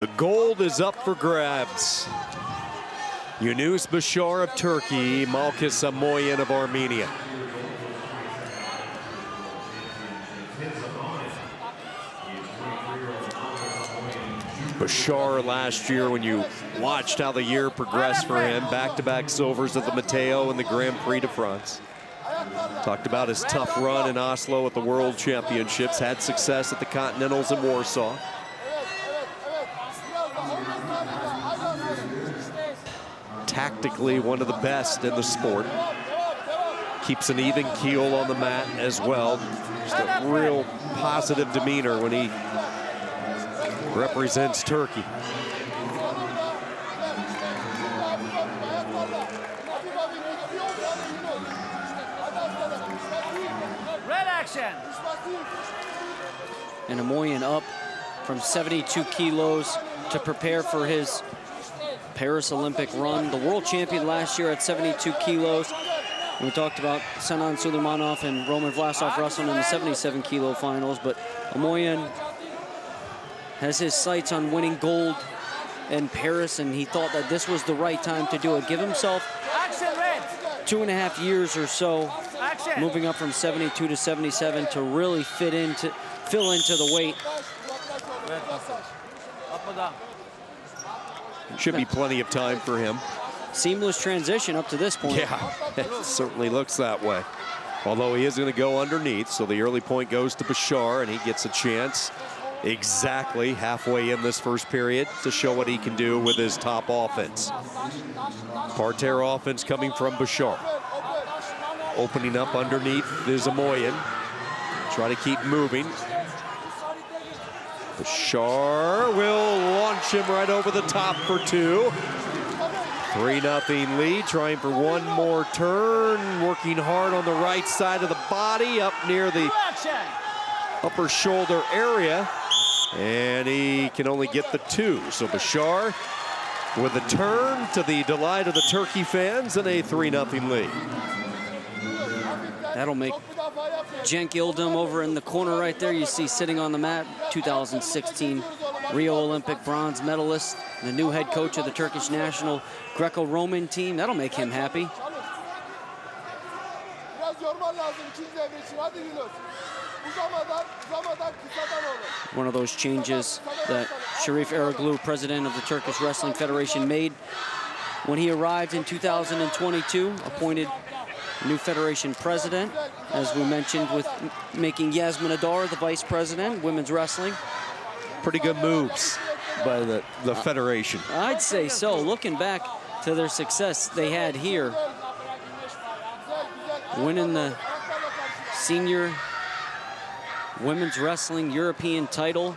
The gold is up for grabs. Yunus Basar of Turkey, Malkhas AMOYAN of Armenia. Basar last year, when you watched how the year progressed for him, back-to-back silvers at the Mateo and the Grand Prix de France. Talked about his tough run in Oslo at the World Championships, had success at the Continentals in Warsaw. Tactically one of the best in the sport. Keeps an even keel on the mat as well. Just a real positive demeanor when he represents Turkey. Red action. And AMOYAN up from 72 kilos to prepare for his Paris Olympic run. The world champion last year at 72 kilos. We talked about Sinan Suleymanov and Roman Vlasov wrestling in the 77 kilo finals, but AMOYAN has his sights on winning gold in Paris, and he thought that this was the right time to do it. Give himself 2.5 years or so, moving up from 72 to 77 to really fill into the weight. Should be plenty of time for him. Seamless transition up to this point. Yeah, it certainly looks that way. Although he is going to go underneath, so the early point goes to Basar, and he gets a chance exactly halfway in this first period to show what he can do with his top offense. Parterre offense coming from Basar. Opening up underneath is AMOYAN. Try to keep moving. Basar will launch him right over the top for two. 3-0 lead, trying for one more turn, working hard on the right side of the body, up near the upper shoulder area, and he can only get the two. So Basar with a turn, to the delight of the Turkey fans, and a 3-0 lead. That'll make Cenk Yıldırım over in the corner right there. You see sitting on the mat, 2016 Rio Olympic bronze medalist, the new head coach of the Turkish national Greco-Roman team. That'll make him happy. One of those changes that Sharif Eroglu, president of the Turkish Wrestling Federation, made when he arrived in 2022, appointed new federation president, as we mentioned, with making Yasmin Adar the vice president, women's wrestling. Pretty good moves by the federation. I'd say so. Looking back to their success they had here, winning the senior women's wrestling European title.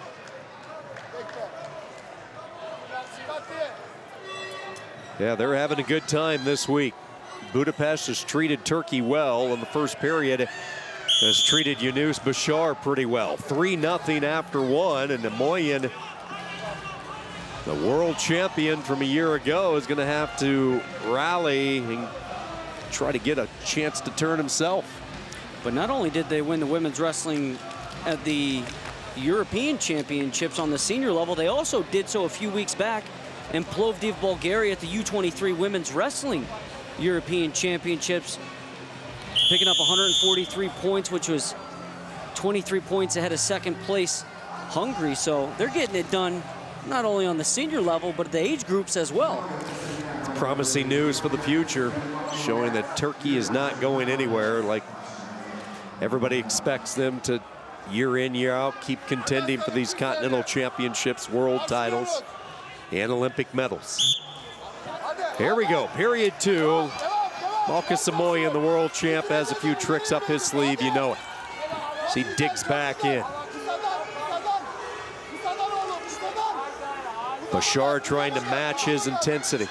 Yeah, they're having a good time this week. Budapest has treated Turkey well in the first period, has treated Yunus Basar pretty well. 3-0 after one, and AMOYAN, the world champion from a year ago, is going to have to rally and try to get a chance to turn himself. But not only did they win the women's wrestling at the European Championships on the senior level, they also did so a few weeks back in Plovdiv, Bulgaria at the U23 Women's Wrestling European Championships, picking up 143 points, which was 23 points ahead of second place Hungary. So they're getting it done not only on the senior level, but the age groups as well. It's promising news for the future, showing that Turkey is not going anywhere like everybody expects them to, year in, year out, keep contending for these continental championships, world titles, and Olympic medals. Here we go, period two. Malkhas AMOYAN, the world champ, has a few tricks up his sleeve, you know it. As he digs back in. Basar trying to match his intensity.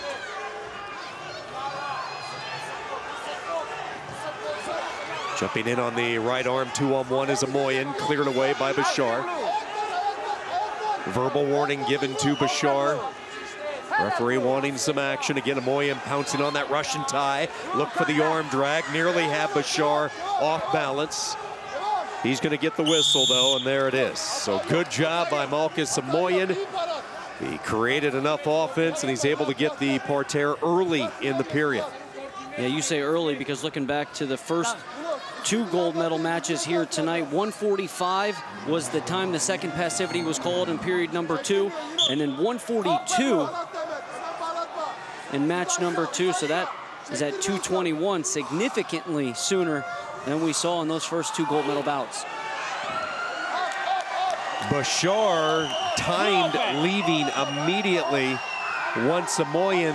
Jumping in on the right arm, 2-on-1 is AMOYAN, cleared away by Basar. Verbal warning given to Basar. Referee wanting some action. Again, AMOYAN pouncing on that Russian tie. Look for the arm drag. Nearly have Basar off balance. He's going to get the whistle, though, and there it is. So good job by Malkhas AMOYAN. He created enough offense, and he's able to get the parterre early in the period. Yeah, you say early because looking back to the first 2 gold medal matches here tonight, 145 was the time the second passivity was called in period number 2, and then 142 in match number 2. So that is at 2:21, significantly sooner than we saw in those first 2 gold medal bouts. Basar timed leaving immediately once AMOYAN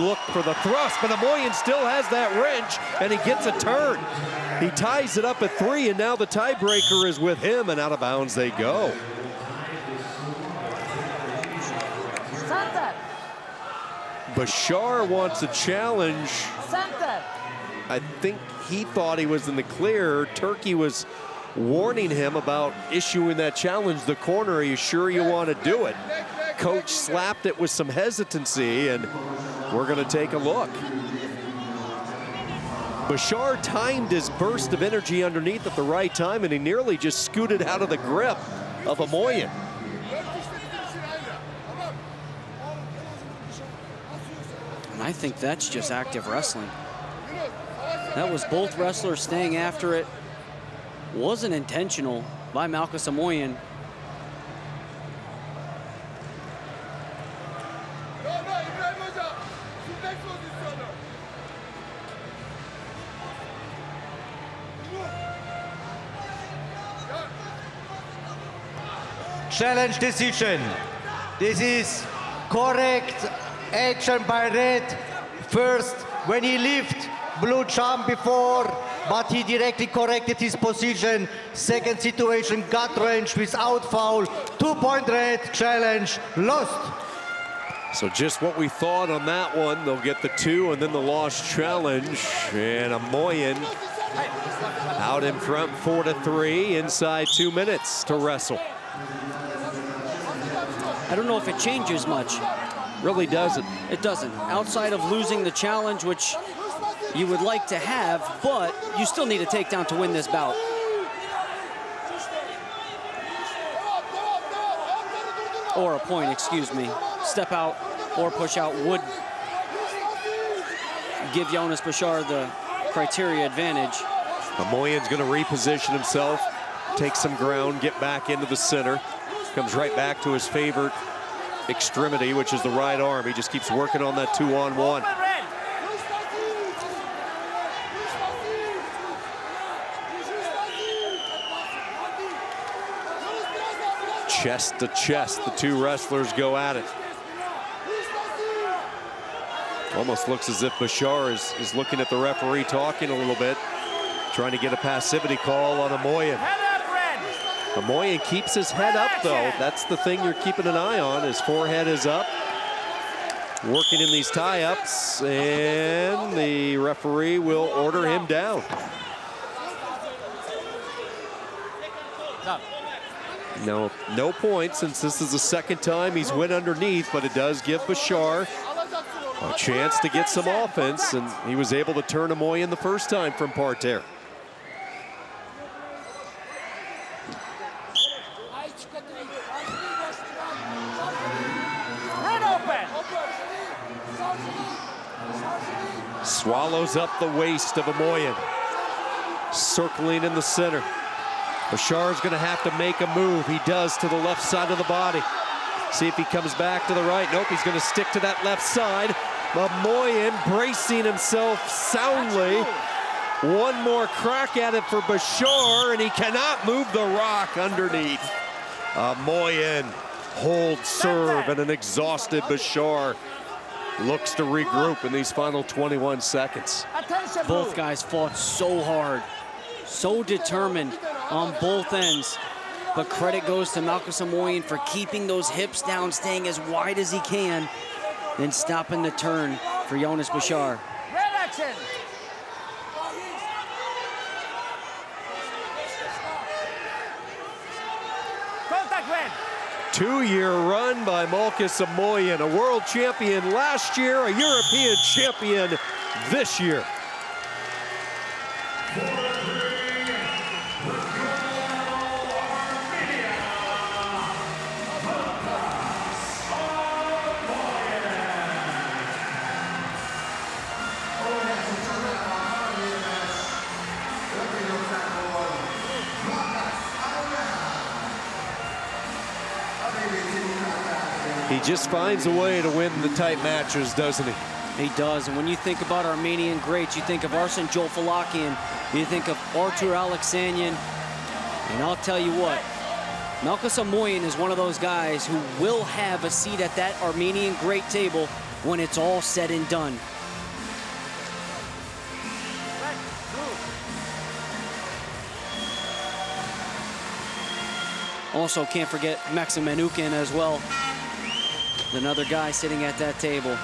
looked for the thrust, but AMOYAN still has that wrench, and he gets a turn. He ties it up at 3, and now the tiebreaker is with him, and out of bounds they go. Center. Basar wants a challenge. Center. I think he thought he was in the clear. Turkey was warning him about issuing that challenge. The corner, are you sure you want to do it? Coach slapped it with some hesitancy, and we're going to take a look. Basar timed his burst of energy underneath at the right time, and he nearly just scooted out of the grip of AMOYAN. And I think that's just active wrestling. That was both wrestlers staying after it. Wasn't intentional by Malkhas AMOYAN. Challenge decision. This is correct action by red. First, when he lifted, blue jump before, but he directly corrected his position. Second situation, gut wrench without foul. 2-point red, challenge lost. So just what we thought on that one. They'll get the 2 and then the lost challenge. And AMOYAN out in front 4-3 inside 2 minutes to wrestle. I don't know if it changes much. Really doesn't. It doesn't. Outside of losing the challenge, which you would like to have, but you still need a takedown to win this bout. Or a point, excuse me. Step out or push out would give Yunus Basar the criteria advantage. AMOYAN's going to reposition himself, take some ground, get back into the center. Comes right back to his favorite extremity, which is the right arm. He just keeps working on that 2-on-1. Chest to chest, the 2 wrestlers go at it. Almost looks as if Basar is looking at the referee, talking a little bit, trying to get a passivity call on AMOYAN. AMOYAN keeps his head up, though. That's the thing you're keeping an eye on. His forehead is up, working in these tie-ups, and the referee will order him down. No points, since this is the second time he's went underneath, but it does give Basar a chance to get some offense, and he was able to turn AMOYAN the first time from parterre. Swallows up the waist of AMOYAN, circling in the center. Basar's going to have to make a move. He does to the left side of the body. See if he comes back to the right. Nope, he's going to stick to that left side. AMOYAN bracing himself soundly. One more crack at it for Basar, and he cannot move the rock underneath. AMOYAN holds serve, and an exhausted Basar looks to regroup in these final 21 seconds. Both guys fought so hard, so determined on both ends. But credit goes to Malkhas AMOYAN for keeping those hips down, staying as wide as he can, then stopping the turn for Yunus Basar. Red action. Contact red. 2-year run by Malkhas AMOYAN, a world champion last year, a European champion this year. He just finds a way to win the tight matches, doesn't he? He does, and when you think about Armenian greats, you think of Arsen Jolfalakian, you think of Artur Alexanian, and I'll tell you what, Malkhas AMOYAN is one of those guys who will have a seat at that Armenian great table when it's all said and done. Also, can't forget Maxim Manukin as well. Another guy sitting at that table.